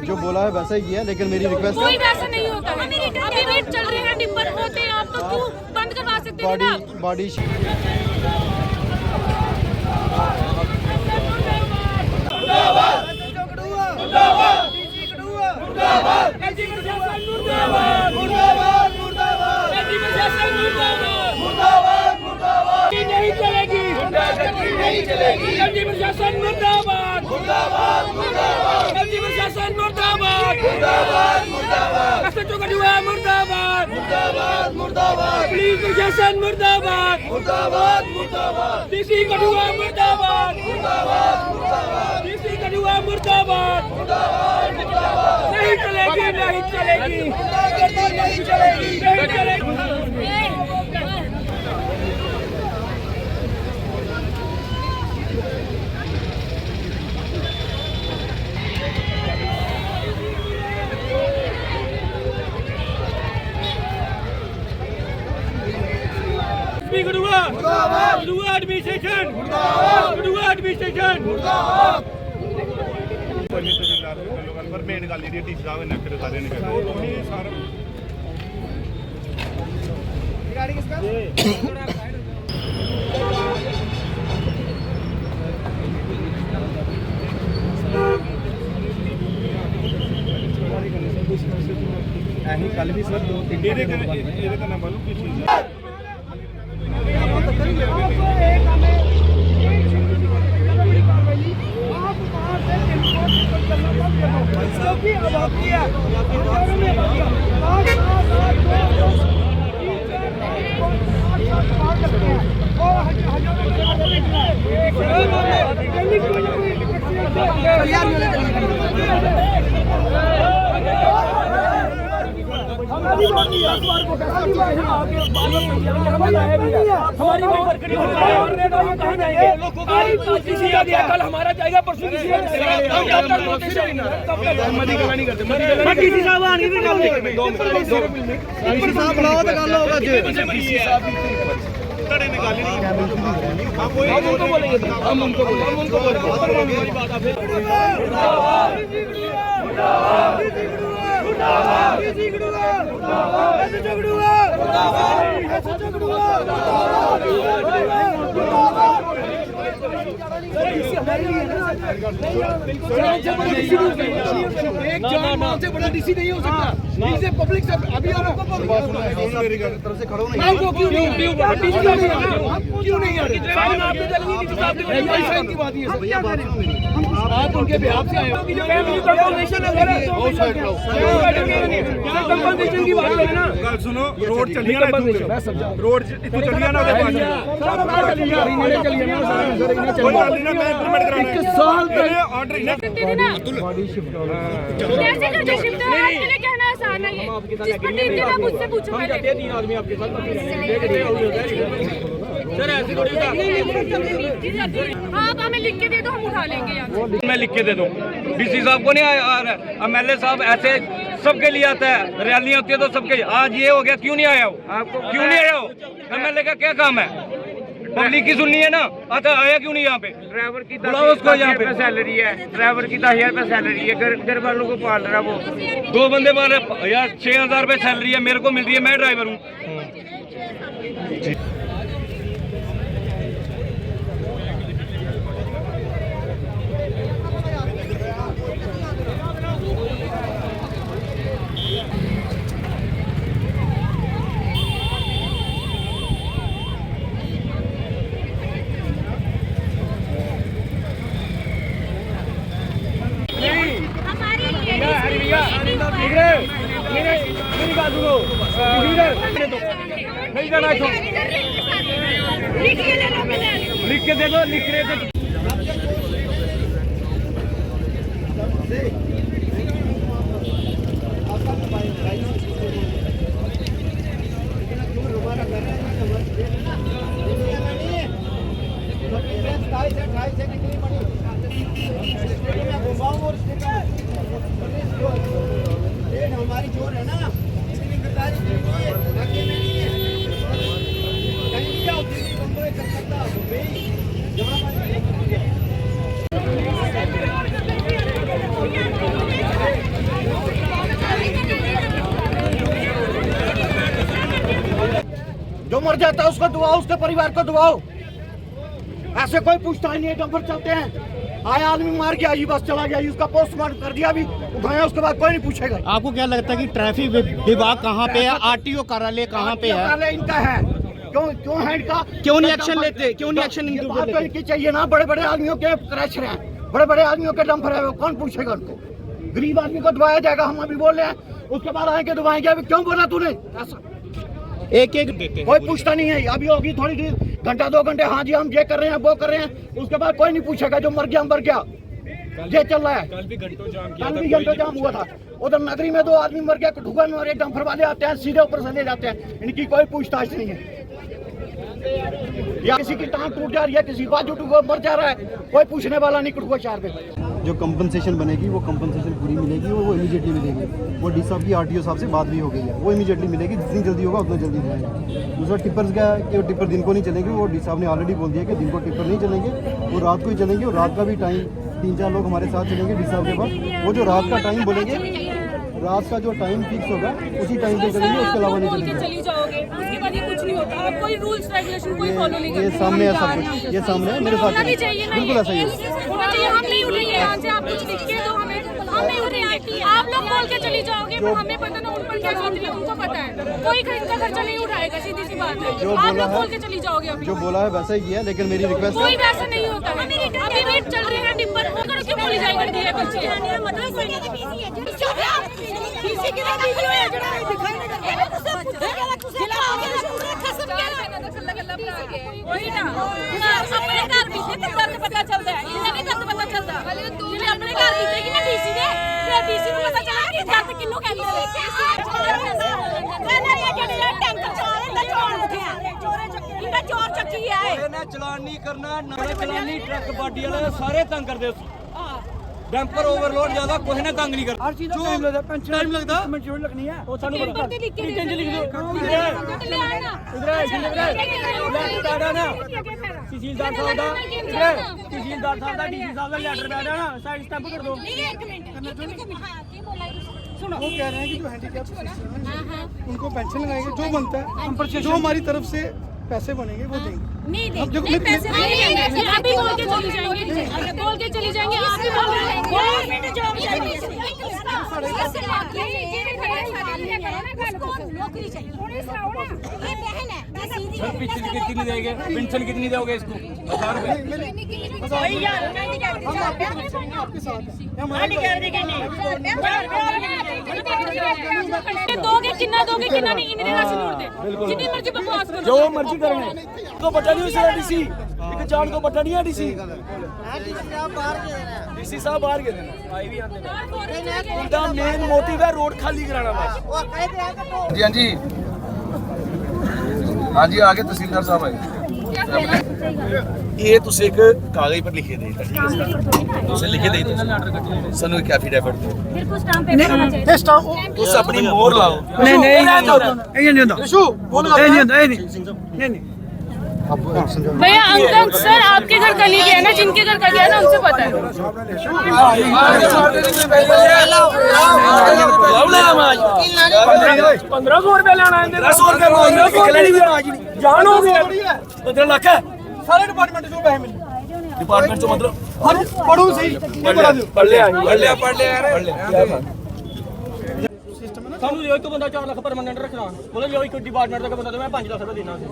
जो बोला है वैसा ही किया, लेकिन मेरी रिक्वेस्ट कोई वैसा नहीं होता है। अभी भी चल रहे हैं, डिब्बर होते हैं, आप तो क्यों बंद करवा सकते हैं ना? बॉडी नहीं चलेगी, नहीं चलेगी। एमजी प्रशासन मुर्दाबाद, मुर्दाबाद, मुर्दाबाद। एमजी प्रशासन मुर्दाबाद, मुर्दाबाद, मुर्दाबाद। एसएचओ कठुआ मुर्दाबाद, मुर्दाबाद, मुर्दाबाद। पुलिस प्रशासन मुर्दाबाद, मुर्दाबाद, मुर्दाबाद। डीसी कठुआ मुर्दाबाद, मुर्दाबाद, मुर्दाबाद। डीसी कठुआ मुर्दाबाद, मुर्दाबाद, मुर्दाबाद। नहीं चलेगी, नहीं चलेगी, नहीं चलेगी, नहीं चलेगी। एडमिनिस्ट्रेशन पर मेन गल जी डी साहब ने आखिर सारे ने गाड़ी किसका कल भी सर 2-3 ये करना मालूम की चीज कल हमारा जाएगा, परसों किसी एक जान माल से बड़ा डीसी नहीं हो सकता। डीसी पब्लिक से अभी तरफ से खड़ो नहीं, क्यों नहीं आ रहे? की बात है, आप उनके बिहाफ से आए हो। कंपनसेशन की बात करें ना, सुनो रोड चलिए ना, रोड चलिए ना, साल मुझसे पूछो सर, ऐसे थोड़ी आप हमें लिख के दे दो, हम उठा लेंगे। मैं लिख के दे दूं, डीसी साहब को नहीं आ रहा है, एमएलए साहब ऐसे सबके लिए आता है, रैलियां होती है तो सबके। आज ये हो गया, क्यों नहीं आया हो? आपको क्यों नहीं आया हो? एमएलए का क्या काम है? पब्लिक की सुननी है ना, आता आया क्यों नहीं यहाँ पे? ड्राइवर की उसको यहाँ पे सैलरी है, ड्राइवर की 10,000 रुपये सैलरी है, घर वालों को पाल रहा वो। 2 बंदे मार रहे यार, 6,000 रुपये सैलरी है, मेरे को मिल रही है, मैं ड्राइवर हूँ। मेरी बात सुनो, नहीं जाना, लिख के दे दो, लिख रहे थे। हमारी जोर है ना, इसकी जो मर जाता है उसको दुआओ, उसके परिवार को दुआओ। ऐसे कोई पूछता ही नहीं है। डंपर चलते हैं, आया आदमी मार गया, ये बस चला गया, उसका पोस्टमार्टम कर दिया, अभी उठाया, उसके बाद कोई नहीं पूछेगा। आपको क्या लगता है कि ट्रैफिक विभाग कहाँ पे है, आरटीओ कार्यालय कहाँ पे है? कार्यालय इनका है, क्यों है इनका? क्यों नहीं एक्शन लेते, क्यों नहीं एक्शन इनके ऊपर लेते? इनकी चाहिए ना, बड़े बड़े आदमियों के क्रैशर हैं, बड़े बड़े आदमियों के डंपर है, कौन पूछेगा उनको? गरीब आदमी को दबाया जाएगा, हम अभी बोल रहे हैं, उसके बाद आएंगे दबाएंगे। अभी क्यों बोला तूने ऐसा? एक देते कोई पूछता नहीं है। अभी होगी थोड़ी देर, घंटा 2 घंटे, हाँ जी हम ये कर रहे हैं, वो कर रहे हैं, उसके बाद कोई नहीं पूछेगा। जो मर गया मर गया, ये चल रहा है। कल भी घंटों जाम हुआ था उधर नगरी में, 2 आदमी मर गया, कठुआ में, और एक डंपर वाले आते हैं सीधे ऊपर से ले जाते हैं, इनकी कोई पूछताछ नहीं है। या किसी की टांग टूट जा रही है, किसी बाजू मर जा रहा है, कोई पूछने वाला नहीं कठुआ शहर में। जो कंपनसेशन बनेगी वो कंपनसेशन पूरी मिलेगी, वो इमीडिएटली मिलेगी। वो डी साहब की आरटीओ साहब से बात भी हो गई है, वो इमीडिएटली मिलेगी, जितनी जल्दी होगा उतना जल्दी जाएगा। दूसरा टिप्पर्स का है कि वो टिप्पर दिन को नहीं चलेंगे, वो डी साहब ने ऑलरेडी बोल दिया कि दिन को टिप्पर नहीं चलेंगे, वो रात को ही चलेंगे। और रात का भी टाइम 3-4 लोग हमारे साथ चलेंगे डी साहब के पास। वो जो रात का टाइम बोलेंगे, रात का जो टाइम फिक्स होगा उसी टाइम पे चलेंगे, उसके अलावा नहीं चलेंगे। चली जाओगे, उसके बाद ये कुछ नहीं होता। आप कोई रूल्स रेगुलेशन कोई फॉलो नहीं करते। ये सामने है सब कुछ, ये सामने है मेरे साथ, होना भी चाहिए ना, बिल्कुल ऐसा ही है। होना चाहिए। हम नहीं उठेंगे यहाँ से, आप कुछ लिख के दो हमें, हम नहीं उठेंगे। आप लोग बोल के चली जाओगे, पर हमें पता ना उन पर क्या बीत रही है, उनको पता है। कोई इनका खर्चा नहीं उठाएगा, सीधी सी बात है। आप लोग बोल के चली जाओगे। अभी जो बोला है वैसा ही किया, लेकिन मेरी रिक्वेस्ट कोई वैसा नहीं होता है। अभी भी चल रहे हैं टिप्पर, होकर क्यों बोली जाएगी दी है बच्चे? वही ना, अपने घर बीते तो दर्द पता चलता है, इन्हें नहीं दर्द पता चलता। जिन्हें अपने घर बीतेगी ना डीसी दे, फिर डीसी को पता चला कि दर्द किन्नू कहते हैं। टैंकर चला रहे चोर उठे हैं, इनका चोर चक्की है ना, चलान नहीं करना, ना चलानी, ट्रक बाडी वाले सारे तंग करते। डंपर ओवरलोड ज्यादा कोई ना तंग नहीं करता। हर चीज टाइम लगता, टाइम लगता, मंजूरी लगनी है। वो सानू लिख के लिख दो, तहसीलदार साहब दा, तहसीलदार साहब दा, डीसी साहब दा लेटर बैठा ना, साइड स्टैंप कर दो। सुनो, वो कह रहे हैं कि जो हैंडीकैप उनको पेंशन लगाएंगे, जो बनता है, जो हमारी तरफ से पैसे बनेंगे वो देंगे। नहीं देंगे, पैसे नहीं देंगे। अभी बोल के चली जाएंगे, बोल के चली जाएंगे। आप भी बोल रहे हैं गवर्नमेंट जॉब चाहिए, नौकरी चाहिए। ये बहन है, कितनी देंगे, पेंशन कितनी दोगे इसको? 1000 रुपए। आपके साथ दोगे कितना दोगे, कितना नहीं, इन्हें राशन उड़ दे, जितनी मर्जी बकवास करो, जो मर्जी करना तो पता नहीं उसे डीसी एक जान को पता नहीं है। डीसी साहब बाहर गए उनका मेन मोटिव है रोड खाली कराना बस। जी हाँ जी, हाँ जी आगे तहसीलदार साहब आए। ये तुझे एक कागज पर लिखे दे, तुझे लिखे दे, सनु एक एफिडेविट दो, तुझ अपनी मोहर लाओ। नहीं नहीं नहीं नहीं भैया अंकल सर आपके घर कली गया ना, जिनके घर का गया ना उनसे पता है। 1500 रुपया लेना है, 10 रुपया जान हो गया 15 लाख है। सारे डिपार्टमेंट से पैसे मिले, डिपार्टमेंट से मतलब पढ़ो सही, पढ़ लिया ਸਾਨੂੰ ਜੋ ਇੱਕ ਬੰਦਾ 4 ਲੱਖ ਪਰਮਾਨੈਂਟ ਰੱਖਣਾ, ਬੋਲੇ ਜੋ ਇੱਕ ਡਿਪਾਰਟਮੈਂਟ ਦਾ ਬੰਦਾ ਤੇ ਮੈਂ 5 ਲੱਖ ਰੁਪਏ ਦੇਣਾ ਸੀ।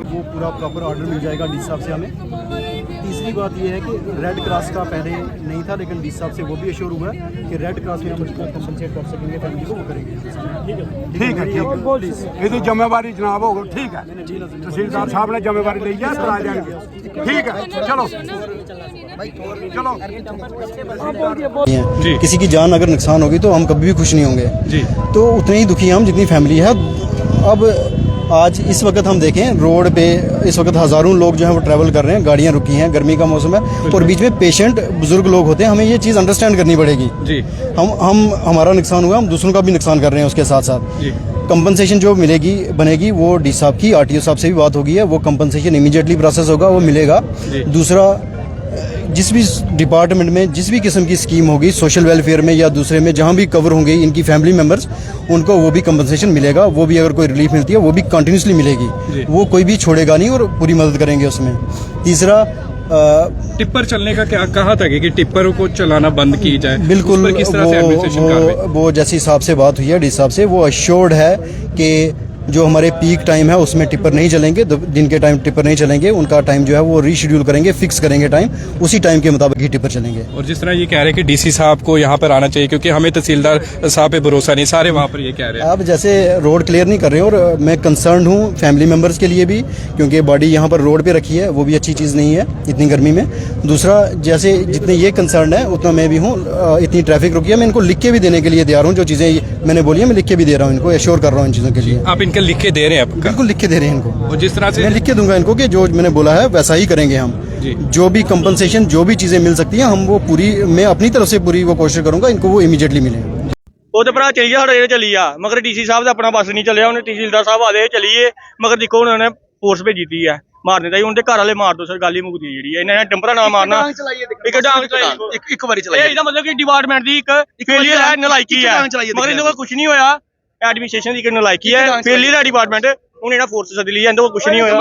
वो पूरा प्रॉपर ऑर्डर मिल जाएगा डी साहब से हमें। तीसरी बात ये है कि रेड क्रॉस का पहले नहीं था, लेकिन डी साहब से वो भी एश्योर हुआ है कि रेड क्रॉस में हम उसको कंपनसेट कर सकेंगे, फैमिली को वो करेंगे। ठीक है, ये जिम्मेवारी जनाब होगा। ठीक है, तहसीलदार साहब ने जिम्मेवारी ली है, करा जाएंगे। ठीक है, चलो चलो। किसी की जान अगर नुकसान होगी तो हम कभी भी खुश नहीं होंगे जी। तो उतने ही दुखी हम जितनी फैमिली है। अब आज इस वक्त हम देखें रोड पे इस वक्त हज़ारों लोग जो हैं वो ट्रैवल कर रहे हैं, गाड़ियां रुकी हैं, गर्मी का मौसम है और बीच में पेशेंट बुजुर्ग लोग होते हैं। हमें ये चीज़ अंडरस्टैंड करनी पड़ेगी जी। हमारा नुकसान हुआ, हम दूसरों का भी नुकसान कर रहे हैं उसके साथ साथ जी। कंपनसेशन जो मिलेगी बनेगी वो डी साहब की आरटीओ साहब से भी बात होगी है, वो कंपनसेशन इमीडिएटली प्रोसेस होगा, वो मिलेगा। दूसरा जिस भी डिपार्टमेंट में जिस भी किस्म की स्कीम होगी, सोशल वेलफेयर में या दूसरे में, जहाँ भी कवर होंगे इनकी फैमिली मेम्बर्स, उनको वो भी कंपनसेशन मिलेगा। वो भी अगर कोई रिलीफ मिलती है वो भी कंटिन्यूसली मिलेगी, वो कोई भी छोड़ेगा नहीं और पूरी मदद करेंगे उसमें। तीसरा, टिप्पर चलने का क्या कहा था कि टिप्पर को चलाना बंद की जाए, बिल्कुल उस पर किस तरह से एडमिनिस्ट्रेशन कार्रवाई? वो जैसे हिसाब से बात हुई है डी साहब से, वो अश्योर्ड है कि जो हमारे पीक टाइम है उसमें टिप्पर नहीं चलेंगे, दिन के टाइम टिप्पर नहीं चलेंगे, उनका टाइम जो है वो रीशेड्यूल करेंगे, फिक्स करेंगे टाइम, उसी टाइम के मुताबिक ही टिप्पर चलेंगे। और जिस तरह ये कह रहे हैं कि डीसी साहब को यहाँ पर आना चाहिए क्योंकि हमें तहसीलदार साहब पे भरोसा नहीं, सारे वहाँ पर ये कह रहे हैं। आप जैसे रोड क्लियर नहीं कर रहे हो, और मैं कंसर्न हूँ फैमिली मेम्बर्स के लिए भी, क्योंकि बॉडी यहाँ पर रोड पे रखी है, वो भी अच्छी चीज़ नहीं है इतनी गर्मी में। दूसरा, जैसे जितने ये कंसर्न है उतना मैं भी हूँ, इतनी ट्रैफिक रुकी है, मैं इनको लिख के भी देने के लिए तैयार हूँ, जो चीज़ें मैंने बोली है मैं लिख के भी दे रहा हूँ इनको, एश्योर कर रहा हूँ इन चीज़ों के लिए। आप इनके लिख के दे रहे हैं? बिल्कुल लिख के दे रहे हैं इनको, और जिस तरह से मैं लिख के दूंगा इनको कि जो मैंने बोला है वैसा ही करेंगे हम। जो भी कंपनसेशन, जो भी चीज़ें मिल सकती हैं हम वो पूरी, मैं अपनी तरफ से पूरी वो कोशिश करूंगा इनको वो इमीडिएटली मिले। ਉਹ ਤੇ ਭਰਾ ਚਲੀ ਗਿਆ, ਸਾਡੇ ਚਲੀ ਆ, ਮਗਰ ਡੀਸੀ ਸਾਹਿਬ ਦਾ ਆਪਣਾ ਬੱਸ ਨਹੀਂ ਚੱਲਿਆ, ਉਹਨੇ ਤਹਿਸੀਲਦਾਰ ਸਾਹਿਬ ਆਲੇ ਚਲੀਏ, ਮਗਰ ਦੇਖੋ ਉਹਨਾਂ ਨੇ ਫੋਰਸ ਭੇਜੀ ਤੀ ਹੈ ਮਾਰਨੇ ਦਾ, ਉਹਦੇ ਘਰ ਵਾਲੇ ਮਾਰ ਦੋ ਸਰ, ਗੱਲ ਹੀ ਮੁੱਕਦੀ ਜਿਹੜੀ ਹੈ, ਇਹਨਾਂ ਨੇ ਟੈਂਪਰਾ ਨਾ ਮਾਰਨਾ, ਇੱਕ ਡਾਂਗ ਚਲਾਈ, ਇੱਕ ਵਾਰੀ ਚਲਾਈ, ਇਹਦਾ ਮਤਲਬ ਕਿ ਡਿਪਾਰਟਮੈਂਟ ਦੀ ਇੱਕ ਫੇਲੀਅਰ ਹੈ, ਨਲਾਇਕੀ ਹੈ, ਮਗਰ ਇਹਨਾਂ ਕੋਲ ਕੁਝ ਨਹੀਂ ਹੋਇਆ, ਐਡਮਿਨਿਸਟ੍ਰੇਸ਼ਨ ਦੀ ਇੱਕ ਨਲਾਇਕੀ ਹੈ, ਫੇਲੀਅਰ ਹੈ ਡਿਪਾਰਟਮੈਂਟ, ਹੁਣ ਇਹਨਾਂ ਫੋਰਸ ਸੱਦ ਲਈ, ਇਹਨਾਂ ਕੋਲ ਕੁਝ ਨਹੀਂ ਹੋਇਆ।